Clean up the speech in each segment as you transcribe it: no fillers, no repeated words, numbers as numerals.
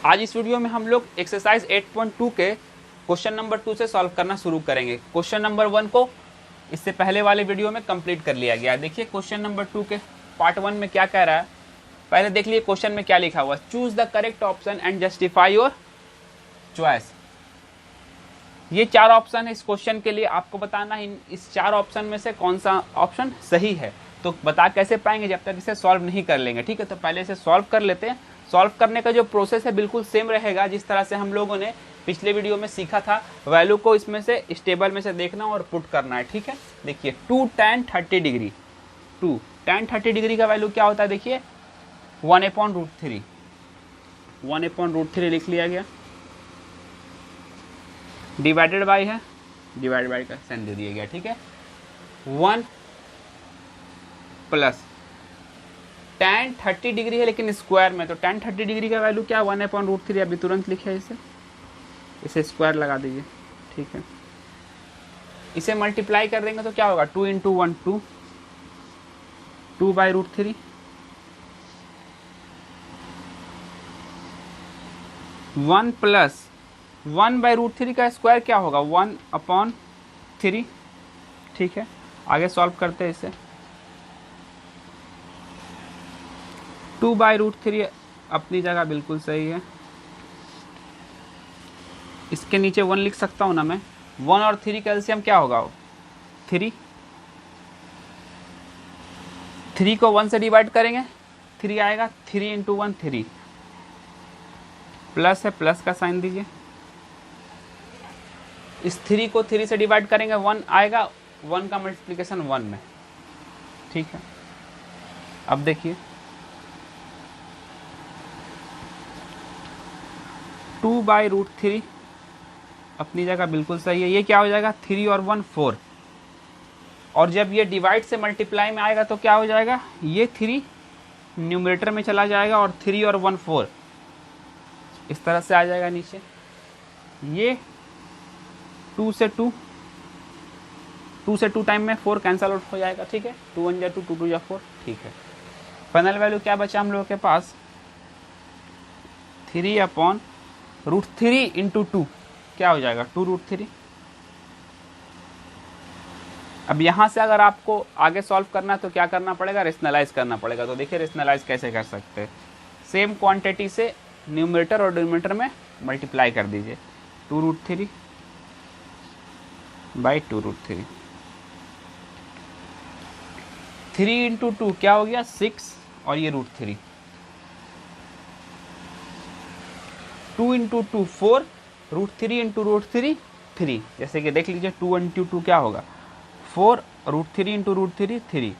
आज इस वीडियो में हम लोग एक्सरसाइज 8.2 के क्वेश्चन नंबर 2 से सॉल्व करना शुरू करेंगे। क्वेश्चन नंबर 1 को इससे पहले वाले वीडियो में कंप्लीट कर लिया गया। देखिए क्वेश्चन नंबर 2 के पार्ट 1 में क्या कह रहा है, पहले देख लिए क्वेश्चन में क्या लिखा हुआ। Choose the correct option and justify your choice. ये 4 ऑप्शन है इस क्वेश्चन के लिए, आपको बताना है इस 4 ऑप्शन में से कौन सा ऑप्शन सही है। तो बता कैसे पाएंगे जब तक इसे सॉल्व नहीं कर लेंगे, ठीक है। तो पहले इसे सॉल्व कर लेते हैं। सॉल्व करने का जो प्रोसेस है बिल्कुल सेम रहेगा जिस तरह से हम लोगों ने पिछले वीडियो में सीखा था। वैल्यू को इसमें से स्टेबल में से देखना और पुट करना है, ठीक है। देखिए 2 tan 30 डिग्री, 2 tan 30 डिग्री का वैल्यू क्या होता है, देखिए 1/√3, 1/√3 लिख लिया गया। डिवाइडेड बाई है, डिवाइड बाई का साइन दे दिया गया, ठीक है। 1 प्लस tan 30 डिग्री है लेकिन स्क्वायर में, तो tan 30 डिग्री का वैल्यू क्या है 1/√3। अभी तुरंत लिखे इसे स्क्वायर लगा दीजिए, ठीक है। इसे मल्टीप्लाई कर देंगे तो क्या होगा 2 × 1 2, 2/√3, 1 प्लस 1/√3 का स्क्वायर क्या होगा 1/3, ठीक है। आगे सॉल्व करते हैं इसे। 2/√3 अपनी जगह बिल्कुल सही है। इसके नीचे 1 लिख सकता हूं ना मैं। 1 और 3 का एलसीएम क्या होगा 3, 3 को 1 से डिवाइड करेंगे 3 आएगा, 3 × 1 3, प्लस है प्लस का साइन दीजिए। इस 3 को 3 से डिवाइड करेंगे 1 आएगा, 1 का मल्टीप्लिकेशन 1 में, ठीक है। अब देखिए 2/√3 अपनी जगह बिल्कुल सही है। ये क्या हो जाएगा 3 और 1 4, और जब ये डिवाइड से मल्टीप्लाई में आएगा तो क्या हो जाएगा, ये 3 न्यूमरेटर में चला जाएगा और 3 और 1 4 इस तरह से आ जाएगा नीचे। ये 2 से 2 टाइम में 4 कैंसल आउट हो जाएगा, ठीक है। 2 1 2, 2 2 4, ठीक है। फाइनल वैल्यू क्या बचा हम लोगों के पास 3/√3 × 2 क्या हो जाएगा 2√3। अब यहां से अगर आपको आगे सॉल्व करना है तो क्या करना पड़ेगा, रेशनलाइज करना पड़ेगा। तो देखिए रेशनलाइज कैसे कर सकते हैं। सेम क्वांटिटी से न्यूमरेटर और डिनोमिनेटर में मल्टीप्लाई कर दीजिए, 2√3 बाई 2√3। 3 × 2 क्या हो गया 6 और ये √3, 2 × 2 4, √3 × √3 3। जैसे कि देख लीजिए 2 × 2 क्या होगा 4, √3 × √3 3,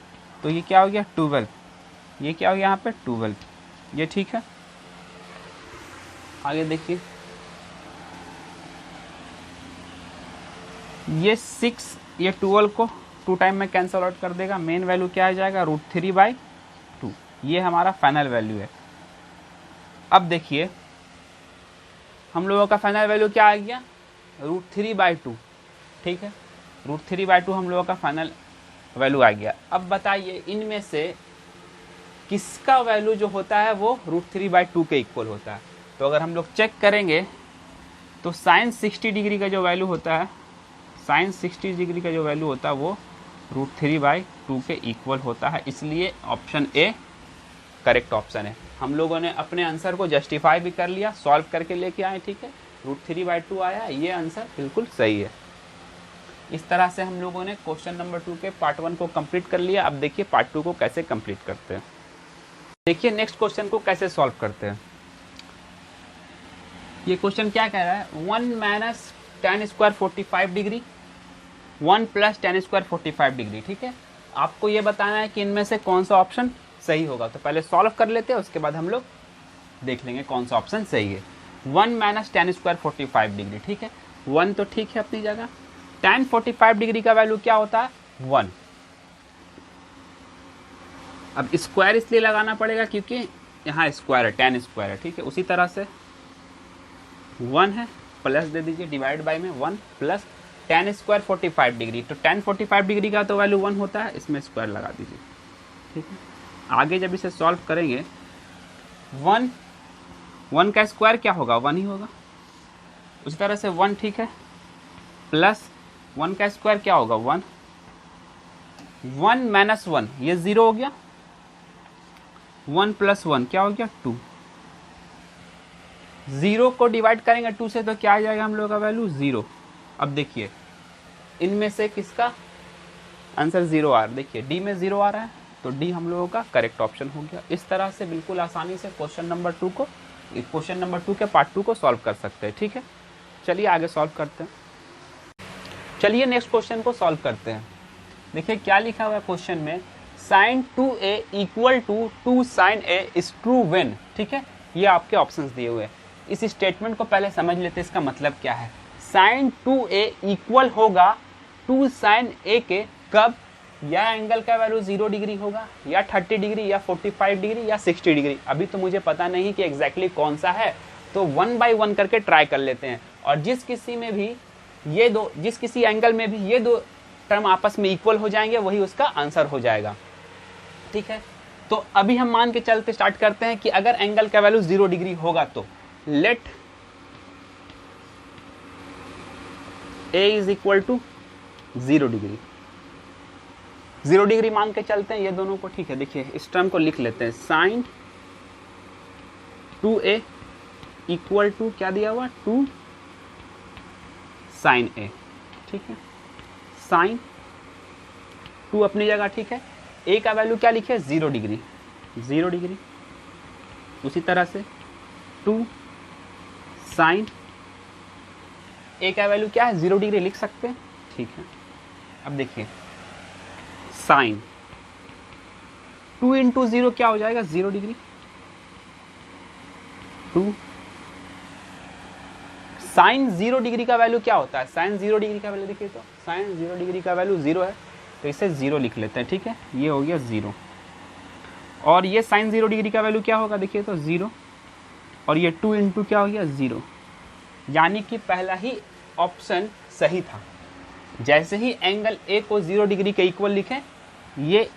तो ये क्या हो गया 12, ये क्या हो गया यहाँ पे 12, ये ठीक है। आगे देखिए ये 6 ये 12 को 2 टाइम में कैंसल आउट कर देगा। मेन वैल्यू क्या आ जाएगा √3/2, ये हमारा फाइनल वैल्यू है। अब देखिए हम लोगों का फाइनल वैल्यू क्या आ गया √3/2, ठीक है। √3/2 हम लोगों का फाइनल वैल्यू आ गया। अब बताइए इनमें से किसका वैल्यू जो होता है वो √3/2 के इक्वल होता है। तो अगर हम लोग चेक करेंगे तो sin 60 डिग्री का जो वैल्यू होता है, sin 60 डिग्री का जो वैल्यू होता है वो √3/2 के इक्वल होता है। इसलिए ऑप्शन ए करेक्ट ऑप्शन है। हम लोगों ने अपने आंसर को जस्टिफाई भी कर लिया, सॉल्व करके लेके आए, ठीक है। √3/2 आया, ये आंसर बिल्कुल सही है। इस तरह से हम लोगों ने क्वेश्चन नंबर 2 के पार्ट 1 को कंप्लीट कर लिया। अब देखिए पार्ट 2 को कैसे कंप्लीट करते हैं। देखिए नेक्स्ट क्वेश्चन को कैसे सॉल्व करते हैं। ये क्वेश्चन क्या कह रहा है 1 - tan² 45 डिग्री, 1 + tan² 45 डिग्री, ठीक है। आपको ये बताना है कि इनमें से कौन सा ऑप्शन सही होगा। तो पहले सॉल्व कर लेते हैं, उसके बाद हम लोग देख लेंगे कौन सा ऑप्शन सही है। 1 - tan² 45 डिग्री, ठीक है। 1 तो ठीक है अपनी जगह। tan 45 डिग्री का वैल्यू क्या होता है 1। अब स्क्वायर इसलिए लगाना पड़ेगा क्योंकि यहाँ स्क्वायर है, tan स्क्वायर है, ठीक है। उसी तरह से 1 है, प्लस दे दीजिए डिवाइड बाय में 1 प्लस tan² 45 डिग्री। तो tan 45 डिग्री का तो वैल्यू 1 होता है, इसमें स्क्वायर लगा दीजिए, ठीक है। आगे जब इसे सॉल्व करेंगे 1 1 का स्क्वायर क्या होगा, 1 ही होगा। उसी तरह से 1, ठीक है, प्लस 1 का स्क्वायर क्या होगा, 1, 1 माइनस 1 ये 0 हो गया, 1 प्लस 1 क्या हो गया, 2। 0 को डिवाइड करेंगे 2 से तो क्या आ जाएगा हम लोग का वैल्यू, 0। अब देखिए इनमें से किसका आंसर 0 आ रहा है, देखिए डी में 0 आ रहा है, तो डी हम लोगों का करेक्ट ऑप्शन हो गया। इस तरह से बिल्कुल आसानी से क्वेश्चन नंबर 2 के पार्ट 2 को सॉल्व कर सकते हैं, ठीक है। चलिए आगे सॉल्व करते हैं। चलिए नेक्स्ट क्वेश्चन को सॉल्व करते हैं। देखिए क्या लिखा हुआ है क्वेश्चन में, sin 2a equal to 2 sin a is true when, ठीक है। ये आपके ऑप्शंस दिए हुए हैं। इस स्टेटमेंट को पहले समझ लेते हैं, इसका मतलब क्या है। sin 2a इक्वल होगा 2 sin a के कब, या एंगल का वैल्यू 0 डिग्री होगा, या 30 डिग्री, या 45 डिग्री, या 60 डिग्री। अभी तो मुझे पता नहीं कि एग्जैक्टली कौन सा है, तो 1 बाय 1 करके ट्राई कर लेते हैं। और जिस किसी एंगल में भी ये दो टर्म आपस में इक्वल हो जाएंगे, वही उसका आंसर हो जाएगा, ठीक है। तो अभी हम मान के चलते स्टार्ट करते हैं कि अगर एंगल का वैल्यू 0 डिग्री होगा तो let a is equal to 0 degree. 0 degree मान के चलते हैं ये दोनों को, ठीक है। देखिए इस टर्म को लिख लेते हैं, साइन 2a इक्वल टू क्या दिया हुआ, 2 साइन a, ठीक है। साइन 2 अपनी जगह, ठीक है। a का वैल्यू क्या लिखे, 0 डिग्री, 0 डिग्री। उसी तरह से 2 साइन a का वैल्यू क्या है, 0 डिग्री लिख सकते हैं, ठीक है। अब देखिए साइन 2 इंटू 0 क्या हो जाएगा, 0 डिग्री। 2 साइन 0 डिग्री का वैल्यू क्या होता है, साइन 0 डिग्री का वैल्यू देखिए, तो साइन 0 डिग्री का वैल्यू 0 है, तो इसे 0 लिख लेते हैं, ठीक है। ये हो गया 0। और ये साइन 0 डिग्री का वैल्यू क्या होगा, देखिए तो 0, और ये 2 इंटू क्या हो गया, 0। यानी कि पहला ही ऑप्शन सही था। जैसे ही एंगल ए को 0 डिग्री के इक्वल लिखें, ये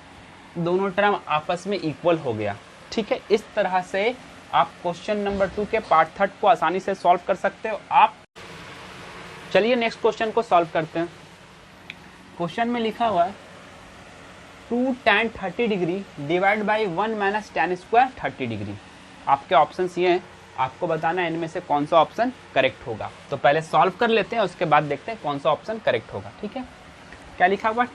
दोनों टर्म आपस में इक्वल हो गया, ठीक है। इस तरह से आप क्वेश्चन नंबर 2 के पार्ट 3 को आसानी से सॉल्व कर सकते हो आप। चलिए नेक्स्ट क्वेश्चन को सॉल्व करते हैं। क्वेश्चन में लिखा हुआ है 2 tan 30 degree divide by 1 minus tan square 30 degree. आपके ऑप्शंस ये हैं, आपको बताना है इनमें से कौन सा ऑप्शन करेक्ट होगा। तो पहले सॉल्व कर लेते हैं, उसके बाद देखते हैं कौन सा ऑप्शन करेक्ट होगा, ठीक है। क्या लिखा हुआ,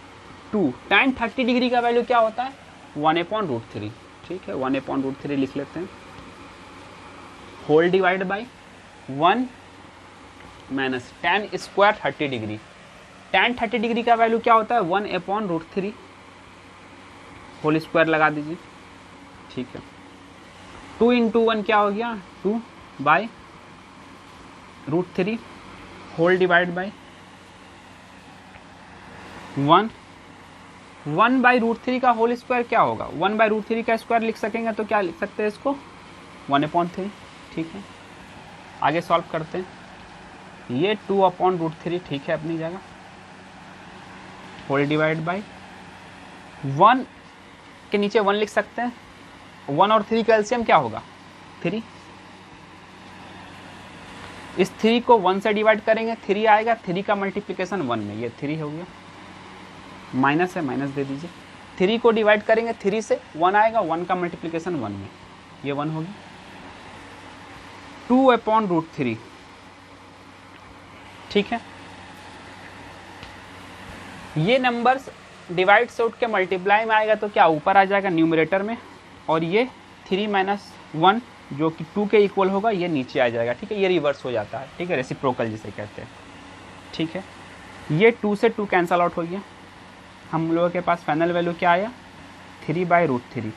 2 tan 30 डिग्री का वैल्यू क्या होता है, 1/√3, ठीक है। 1/√3 लिख लेते हैं, whole divide by 1 minus tan square 30 degree. tan 30 degree का वैल्यू क्या होता है, 1/√3, होल स्क्वायर लगा दीजिए, ठीक है। 2 इंटू 1 क्या हो गया, 2 by √3, whole divide by 1 by √3 का होल स्क्वायर क्या होगा, 1 बाई √3 का स्क्वायर लिख सकेंगे तो क्या लिख सकते हैं इसको, 1/3, ठीक है। आगे सॉल्व करते हैं, ये 2/√3, ठीक है अपनी जगह, होल डिवाइड बाई 1 के नीचे 1 लिख सकते हैं। 1 और 3 का एलसीएम क्या होगा, 3। इस 3 को 1 से डिवाइड करेंगे, 3 आएगा, 3 का मल्टीप्लिकेशन 1 में, ये 3 हो गया, माइनस है माइनस दे दीजिए। 3 को डिवाइड करेंगे 3 से, 1 आएगा, 1 का मल्टीप्लिकेशन 1 में, ये 1 होगी। 2/√3, ठीक है। ये नंबर्स डिवाइड से उठ के मल्टीप्लाई में आएगा तो क्या ऊपर आ जाएगा न्यूमरेटर में, और ये 3 माइनस 1 जो कि 2 के इक्वल होगा ये नीचे आ जाएगा, ठीक है। ये रिवर्स हो जाता है, ठीक है, रेसिप्रोकल जिसे कहते हैं, ठीक है। ये 2 से 2 कैंसल आउट हो गया, हम लोगों के पास फाइनल वैल्यू क्या आया, 3/√3।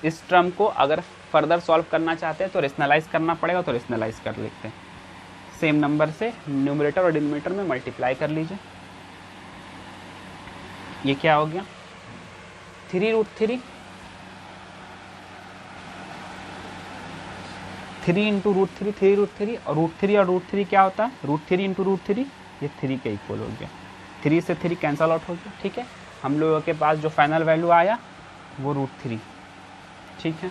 इस टर्म को अगर फर्दर सॉल्व करना चाहते हैं तो रेशनलाइज करना पड़ेगा, तो रेशनलाइज कर लेते हैं। सेम नंबर से न्यूमरेटर और डिनोमिनेटर में मल्टीप्लाई कर लीजिए, ये क्या हो गया, 3√3, 3 इंटू √3, 3√3, और √3 और √3 क्या होता है, √3 इंटू √3, ये 3 के इक्वल हो गया, 3 से 3 कैंसल आउट हो गया, ठीक है। हम लोगों के पास जो फाइनल वैल्यू आया वो √3, ठीक है।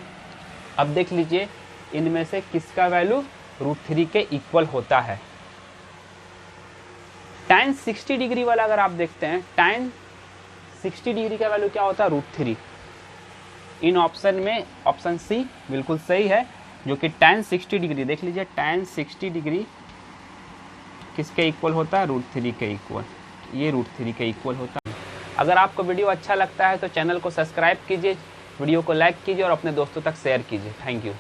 अब देख लीजिए इनमें से किसका वैल्यू √3 के इक्वल होता है। tan 60 डिग्री वाला अगर आप देखते हैं, tan 60 डिग्री का वैल्यू क्या होता है √3। इन ऑप्शन में ऑप्शन सी बिल्कुल सही है, जो कि tan 60 डिग्री, देख लीजिए tan 60 डिग्री किसके इक्वल होता है √3 के इक्वल, ये √3 के इक्वल होता है। अगर आपको वीडियो अच्छा लगता है तो चैनल को सब्सक्राइब कीजिए, वीडियो को लाइक कीजिए और अपने दोस्तों तक शेयर कीजिए। Thank you.